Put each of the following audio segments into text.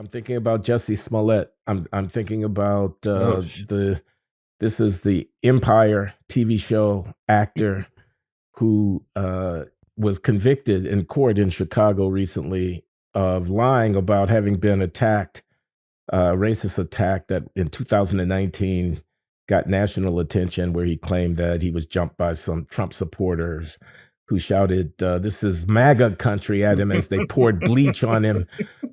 I'm thinking about Jussie Smollett. I'm thinking about Oh, this is the Empire TV show actor who was convicted in court in Chicago recently of lying about having been attacked, racist attack that in 2019 got national attention, where he claimed that he was jumped by some Trump supporters who shouted, "This is MAGA country" at him as they poured bleach on him,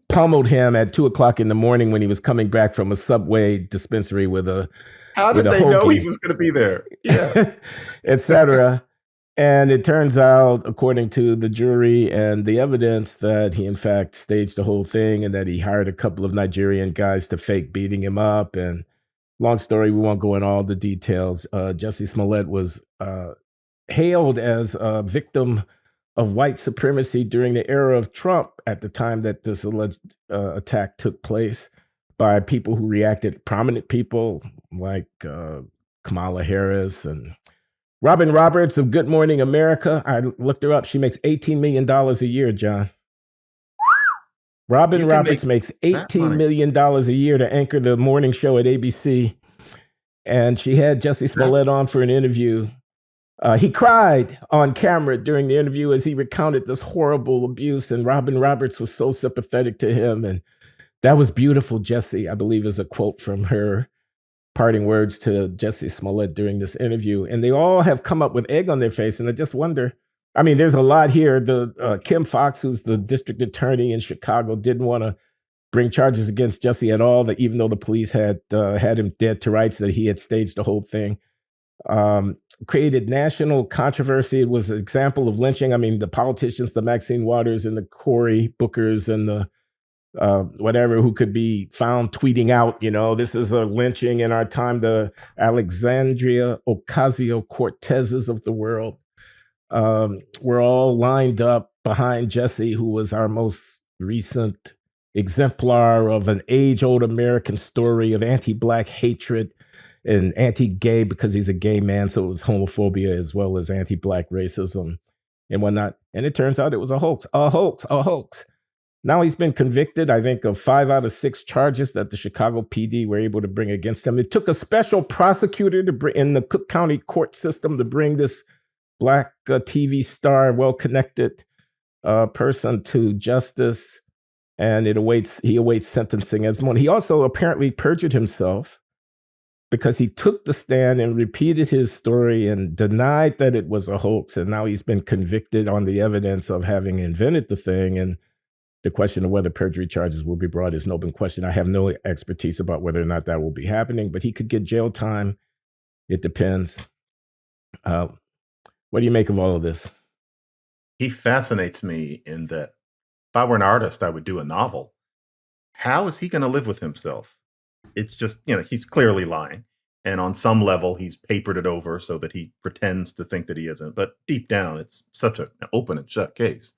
pummeled him at 2 o'clock in the morning when he was coming back from a Subway dispensary with a how with did a they know he hoagie, was going to be there? Yeah. etc. And it turns out, according to the jury and the evidence, that he in fact staged the whole thing and that he hired a couple of Nigerian guys to fake beating him up. And long story, we won't go into all the details. Jussie Smollett was hailed as a victim of white supremacy during the era of Trump at the time that this alleged attack took place by people who reacted, prominent people like Kamala Harris and Robin Roberts of Good Morning America. I looked her up. She makes $18 million a year, John. Robin You can make Roberts makes that $18 money. million a year to anchor the morning show at ABC. And she had Jussie That, Smollett on for an interview. He cried on camera during the interview as he recounted this horrible abuse, and Robin Roberts was so sympathetic to him. And that was beautiful, Jussie, I believe, is a quote from her parting words to Jussie Smollett during this interview. And they all have come up with egg on their face. And I just wonder, I mean, there's a lot here. The Kim Foxx, who's the district attorney in Chicago, didn't want to bring charges against Jussie at all, that even though the police had him dead to rights, that he had staged the whole thing. Created national controversy. It was an example of lynching. I mean, the politicians, the Maxine Waters and the Cory Bookers and the whatever, who could be found tweeting out, this is a lynching in our time, the Alexandria Ocasio-Cortezes of the world, were all lined up behind Jussie, who was our most recent exemplar of an age-old American story of anti-Black hatred and anti-gay, because he's a gay man, so it was homophobia as well as anti-Black racism and whatnot. And it turns out it was a hoax, a hoax, a hoax. Now he's been convicted, I think, of 5 out of 6 charges that the Chicago PD were able to bring against him. It took a special prosecutor to bring in the Cook County court system to bring this Black TV star, well-connected person to justice, and he awaits sentencing as one. He also apparently perjured himself because he took the stand and repeated his story and denied that it was a hoax. And now he's been convicted on the evidence of having invented the thing. And the question of whether perjury charges will be brought is an open question. I have no expertise about whether or not that will be happening, but he could get jail time. It depends. What do you make of all of this? he fascinates me in that if I were an artist, I would do a novel. How is he going to live with himself? It's just, he's clearly lying. And on some level, he's papered it over so that he pretends to think that he isn't. But deep down, it's such an open and shut case.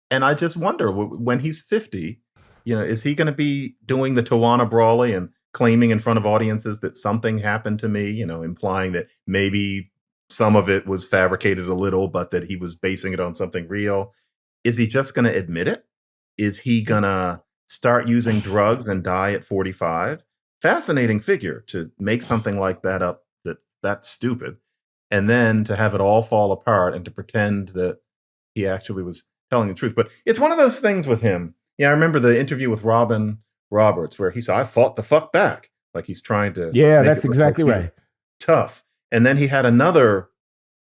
And I just wonder, when he's 50, is he going to be doing the Tawana Brawley and claiming in front of audiences that something happened to me, implying that maybe some of it was fabricated a little, but that he was basing it on something real? Is he just going to admit it? Is he going to start using drugs and die at 45? Fascinating figure to make something like that up that's stupid. And then to have it all fall apart and to pretend that he actually was telling the truth. But it's one of those things with him. Yeah, I remember the interview with Robin Roberts where he said, "I fought the fuck back." Like he's trying to Yeah, make that's it look like exactly he was right. tough. And then he had another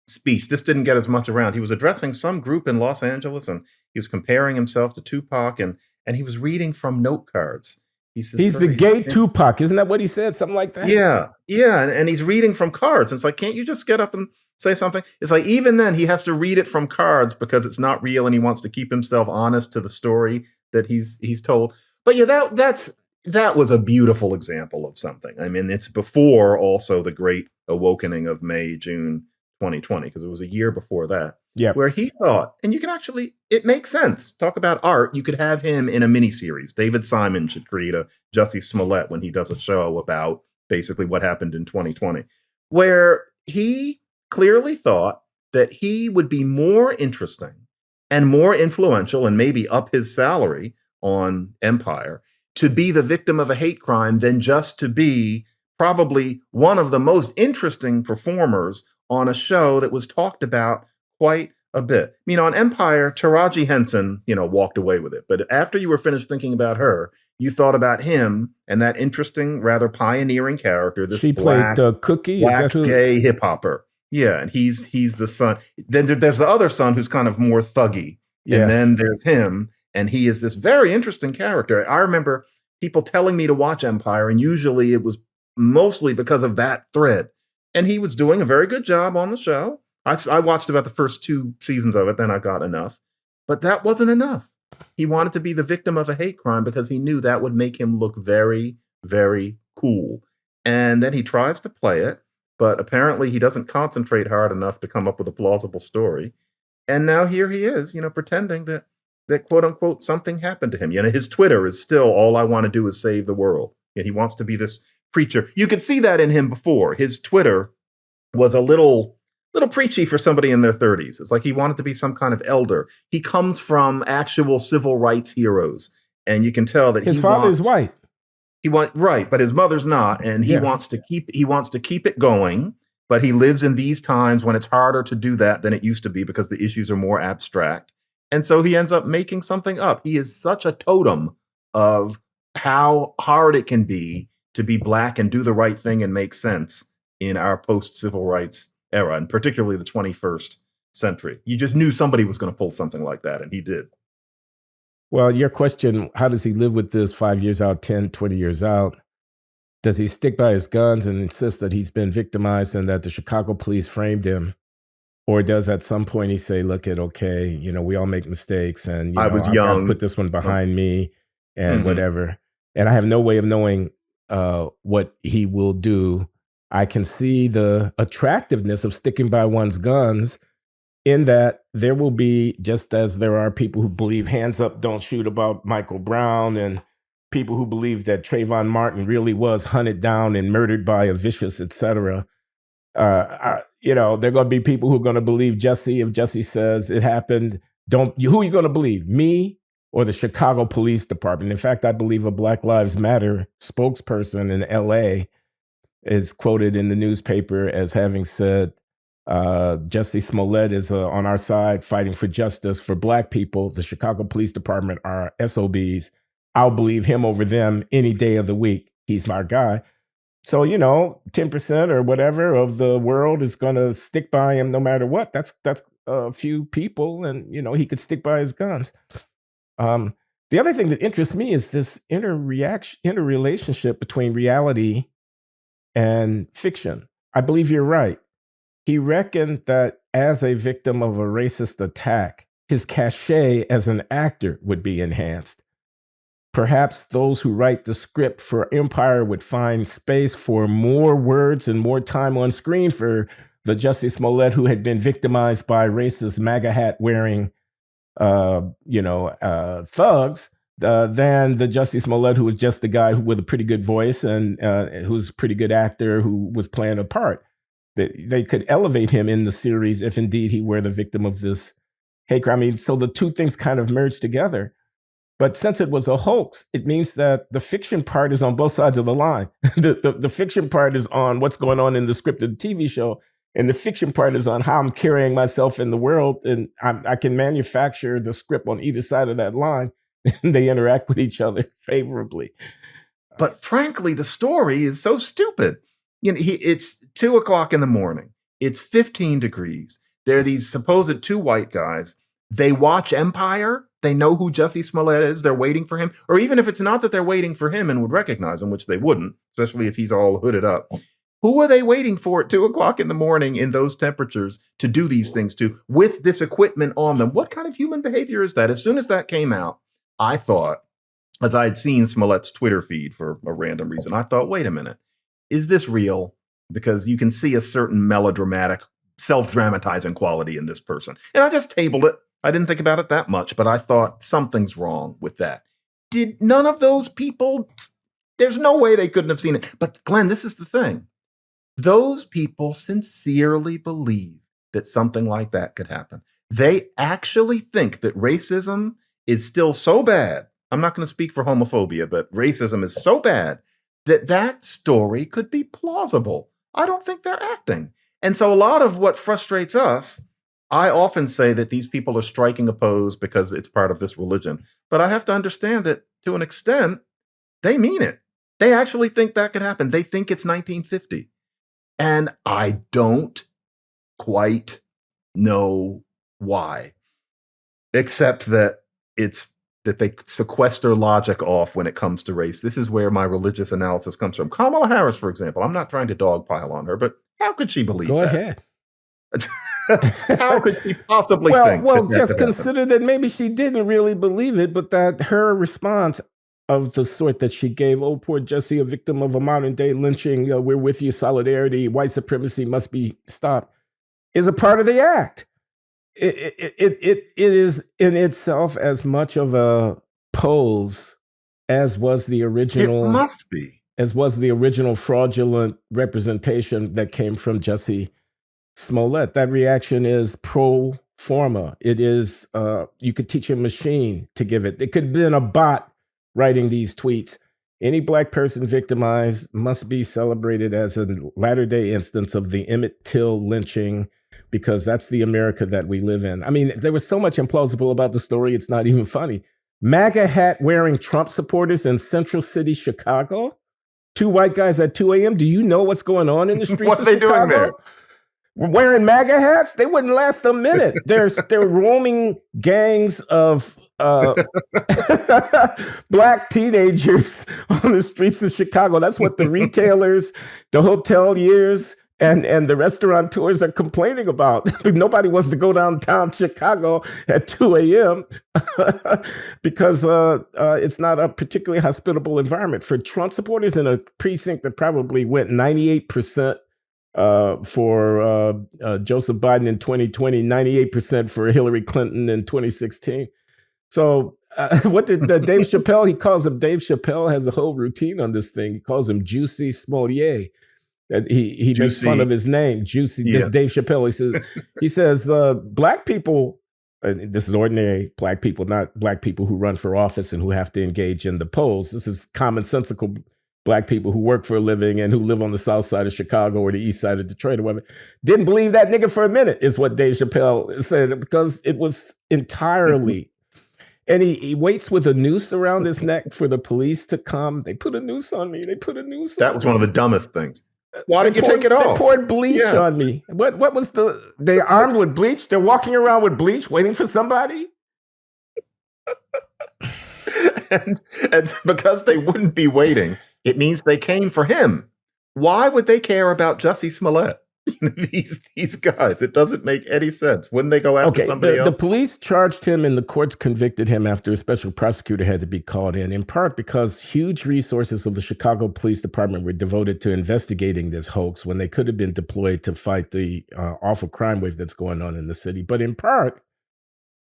speech. This didn't get as much around. He was addressing some group in Los Angeles, and he was comparing himself to Tupac, and he was reading from note cards. He's this He's the very gay Tupac. Isn't that what he said? Something like that? yeah, and he's reading from cards. And it's like, can't you just get up and say something? It's like even then he has to read it from cards because it's not real, and he wants to keep himself honest to the story that he's told. But yeah, that was a beautiful example of something. I mean, it's before also the great awakening of May, June 2020, because it was a year before that. Yeah. Where he thought, and you can actually, it makes sense. Talk about art. You could have him in a miniseries. David Simon should create a Jussie Smollett when he does a show about basically what happened in 2020, where he clearly thought that he would be more interesting and more influential and maybe up his salary on Empire to be the victim of a hate crime than just to be probably one of the most interesting performers on a show that was talked about quite a bit. On Empire, Taraji Henson, walked away with it. But after you were finished thinking about her, you thought about him and that interesting, rather pioneering character, this She played Cookie. Is that who? gay hip hopper. Yeah, and he's the son. Then there's the other son who's kind of more thuggy. Yeah. And then there's him, and he is this very interesting character. I remember people telling me to watch Empire, and usually it was mostly because of that thread. And he was doing a very good job on the show. I watched about the first 2 seasons of it, then I got enough. But that wasn't enough. He wanted to be the victim of a hate crime because he knew that would make him look very, very cool. And then he tries to play it, but apparently he doesn't concentrate hard enough to come up with a plausible story. And now here he is, pretending that quote unquote something happened to him. His Twitter is still all I want to do is save the world. And he wants to be this preacher. You could see that in him before. His Twitter was a little preachy for somebody in their 30s. It's like he wanted to be some kind of elder. He comes from actual civil rights heroes, and you can tell that his father is white. Right, but his mother's not, and he wants to keep it going. But he lives in these times when it's harder to do that than it used to be because the issues are more abstract. And so he ends up making something up. He is such a totem of how hard it can be to be Black and do the right thing and make sense in our post-civil rights era, and particularly the 21st century. You just knew somebody was going to pull something like that, and he did. Well, your question, how does he live with this 5 years out, 10, 20 years out? Does he stick by his guns and insist that he's been victimized and that the Chicago police framed him? Or does at some point he say, look, okay, we all make mistakes, and I was young. Put this one behind me and whatever. And I have no way of knowing what he will do. I can see the attractiveness of sticking by one's guns in that there will be, just as there are people who believe hands up, don't shoot about Michael Brown, and people who believe that Trayvon Martin really was hunted down and murdered by a vicious, et cetera. There are going to be people who are going to believe Jussie if Jussie says it happened. Who are you going to believe, me or the Chicago Police Department? In fact, I believe a Black Lives Matter spokesperson in LA is quoted in the newspaper as having said, Jussie Smollett is on our side fighting for justice for Black people. The Chicago Police Department are SOBs. I'll believe him over them any day of the week. He's my guy. So, 10% or whatever of the world is going to stick by him no matter what. That's a few people, and, he could stick by his guns. The other thing that interests me is this interrelationship between reality and fiction. I believe you're right. He reckoned that as a victim of a racist attack, his cachet as an actor would be enhanced. Perhaps those who write the script for Empire would find space for more words and more time on screen for the Jussie Smollett who had been victimized by racist MAGA hat wearing, thugs, than the Jussie Smollett who was just a guy with a pretty good voice and who's a pretty good actor who was playing a part. They could elevate him in the series if indeed he were the victim of this hate crime. So the two things kind of merged together. But since it was a hoax, it means that the fiction part is on both sides of the line. The fiction part is on what's going on in the script of the TV show, and the fiction part is on how I'm carrying myself in the world. And I can manufacture the script on either side of that line, and they interact with each other favorably. But frankly, the story is so stupid. It's 2:00 in the morning. It's 15 degrees. There are these supposed 2 white guys. They watch Empire. They know who Jussie Smollett is. They're waiting for him. Or even if it's not that they're waiting for him and would recognize him, which they wouldn't, especially if he's all hooded up. Who are they waiting for at 2:00 in the morning in those temperatures to do these things to with this equipment on them? What kind of human behavior is that? As soon as that came out, I thought, as I had seen Smollett's Twitter feed for a random reason, I thought, wait a minute, is this real? Because you can see a certain melodramatic, self-dramatizing quality in this person. And I just tabled it. I didn't think about it that much, but I thought something's wrong with that. Did none of those people, there's no way they couldn't have seen it. But Glenn, this is the thing. Those people sincerely believe that something like that could happen. They actually think that racism is still so bad I'm not going to speak for homophobia, but racism is so bad that that story could be plausible. I don't think they're acting. And so a lot of what frustrates us, I often say that these people are striking a pose because it's part of this religion. But I have to understand that to an extent, they mean it. They actually think that could happen. They think it's 1950. And I don't quite know why, except that it's that they sequester logic off when it comes to race. This is where my religious analysis comes from. Kamala Harris, for example, I'm not trying to dogpile on her, but how could she believe Go that? ahead. How could she possibly think Well, that just could happen? consider that maybe she didn't really believe it, but that her response of the sort that she gave, oh, poor Jussie, a victim of a modern day lynching, we're with you, solidarity, white supremacy must be stopped, is a part of the act. It is in itself as much of a pose as was the It original, must be. as was the original fraudulent representation that came from Jussie Smollett. That reaction is pro forma. It is, you could teach a machine to give it. It could have been a bot writing these tweets. Any Black person victimized must be celebrated as a latter day instance of the Emmett Till lynching, because that's the America that we live in. I mean, there was so much implausible about the story, it's not even funny. MAGA hat wearing Trump supporters in Central City, Chicago. Two white guys at 2 a.m. Do you know what's going on in the streets What of are they Chicago? doing there? Wearing MAGA hats? They wouldn't last a minute. They're roaming gangs of Black teenagers on the streets of Chicago. That's what the retailers, the hoteliers, and the restaurateurs are complaining about. Nobody wants to go downtown Chicago at 2 a.m. because it's not a particularly hospitable environment for Trump supporters in a precinct that probably went 98% for Joseph Biden in 2020, 98% for Hillary Clinton in 2016. So what did Dave Chappelle, he calls him, Dave Chappelle has a whole routine on this thing. He calls him Jussie Smollett. He makes fun of his name, Juicy. Yeah. This Dave Chappelle. He says Black people, this is ordinary Black people, not Black people who run for office and who have to engage in the polls. This is commonsensical Black people who work for a living and who live on the south side of Chicago or the east side of Detroit or whatever. Didn't believe that nigga for a minute, is what Dave Chappelle said, because it was entirely. And he waits with a noose around his neck for the police to come. They put a noose on me. That was one of the dumbest things. Why didn't you take it off? They poured bleach on me. What was they're armed with bleach? They're walking around with bleach waiting for somebody? and because they wouldn't be waiting, it means they came for him. Why would they care about Jussie Smollett? These guys, it doesn't make any sense. Wouldn't they go after somebody else? The police charged him and the courts convicted him after a special prosecutor had to be called in part because huge resources of the Chicago Police Department were devoted to investigating this hoax when they could have been deployed to fight the awful crime wave that's going on in the city. But in part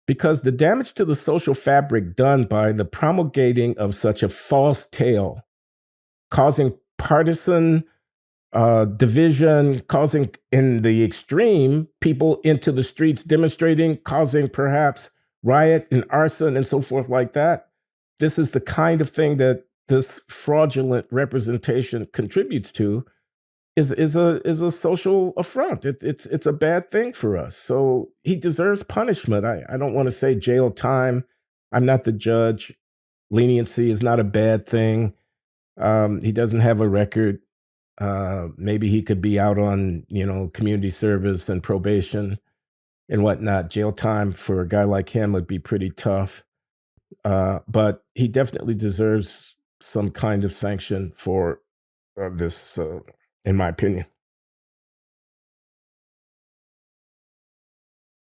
because the damage to the social fabric done by the promulgating of such a false tale, causing partisan division, causing, in the extreme, people into the streets demonstrating, causing perhaps riot and arson and so forth like that. This is the kind of thing that this fraudulent representation contributes to, is a social affront. It's a bad thing for us. So he deserves punishment. I don't want to say jail time. I'm not the judge. Leniency is not a bad thing. He doesn't have a record. Maybe he could be out on, community service and probation and whatnot. Jail time for a guy like him would be pretty tough. But he definitely deserves some kind of sanction for this, in my opinion.